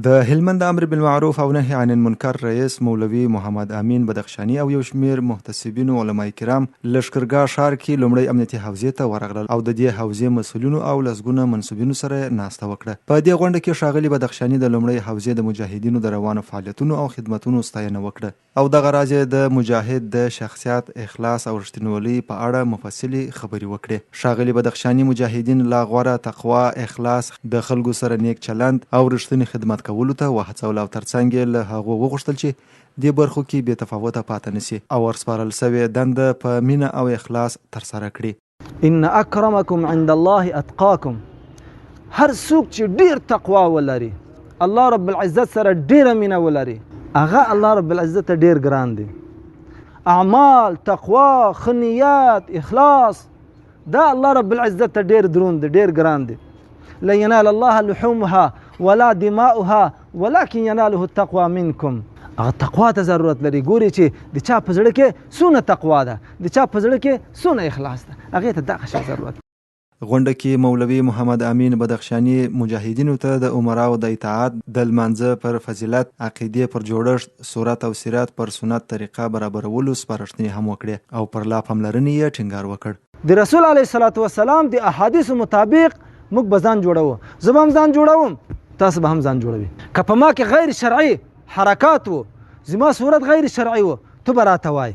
د هلمند امر بالمعروف او نهي عن المنکر رئیس مولوي محمد امین بدخشانی او یو شمیر محتسبین علماء کرام لشکرګاه ښار کې لومړی امنیتي حوزې ته ورغلل او د دې حوزې مسؤلینو او لسګونه منصبینو سره ناسته وکړه. په دې غونډه کې ښاغلي بدخشانی د لومړی حوزې د مجاهدینو د روانو فعالیتونو او خدمتونو ستاینه وکړه او دغه راز د مجاهد د شخصیت، اخلاص او رښتینولۍ په اړه مفصلي خبرې وکړې. ښاغلي بدخشانی مجاهدین لا غوره تقوا، اخلاص، د خلکو سره نیک چلند او رښتینی خدمت کولو ته وهڅول او ترڅنګ یې له هغو وغوښتل چې دې برخو کې بې تفاوته پاتې نشي او ورسپارل سوې دنده په مینه او اخلاص ترسره کړي. ان اکرمکم عند الله اتقاکم. هر څوک چې ډیر تقوا ولري، الله رب العزت سره ډیره مینه ولري، هغه الله رب العزت ډیر ګران دی. اعمال، تقوا، خنیات، اخلاص دا الله رب العزت ډیر دروند دی، ډیر ګران دی. لا ينال الله لحومها ولا دماؤها ولكن يناله التقوى منكم. هغه تقوا ته ضرورت لري. ګوري چې د چا په زړه کې څونه تقوا ده، د چا په زړه کې څونه اخلاص ده، هغې ته دغه شی ضرورت. غونډه کې مولوي محمد امین بدخشانی مجاهدینو ته د عمراو د اطاعت، د لمانځه پر فضیلت، عقیدې پر جوړښت، صورت او سیرت پر سنت طریقه برابرولو سپارښتنې هم وکړې او پر لا پاملرنې یې ټینګار وکړ. د رسول علیه الصلاة والسلام د احادیثو مطابق موږ به ځان جوړوو، زه به هم ځان جوړوم، تاسو به هم ځان جوړوي. که په ما کې غیر شرعي حرکات و، زما صورت غیر شرعي و، ته به راته وایې.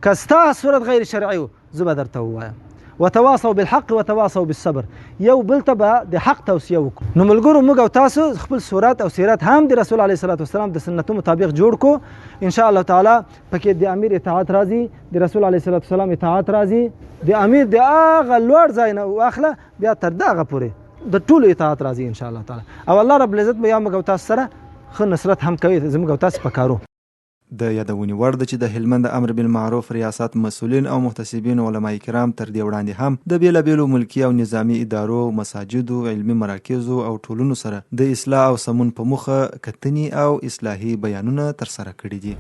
که ستا صورت غیر شرعي و، زه به درته ووایم. وتواصوا بالحق وتواصوا بالصبر. یو بل ته به د حق توصیه وکړو. نو ملګرو، موږ او تاسو خپل صورت او سیرت هم د رسول علیه الصلاة والسلام د سنتو مطابق جوړ کو. ان شاء الله تعالی پکې د امیر اطاعت راځي، د رسول علیه الصلاة والسلام اطاعت راځي، د امیر د هغه لوړ ځای نه واخله بیا تر دغه پورې د ټولو اطاعت راځي ان شاء الله تعالی. او الله رب العزت به یا موږ او تاسو سره ښه نصرت هم کوي. زموږ او تاسو په کارو د یادونې وړ ده چې د هلمند امر بالمعروف ریاست مسؤلین او محتسبین علماء کرام تر دې وړاندې هم د بیلابیلو ملکي او نظامی ادارو، مساجدو، علمي مراکزو او ټولنو سره د اصلاح او سمون په موخه کتنې او اصلاحي بیانونه ترسره کړي دي.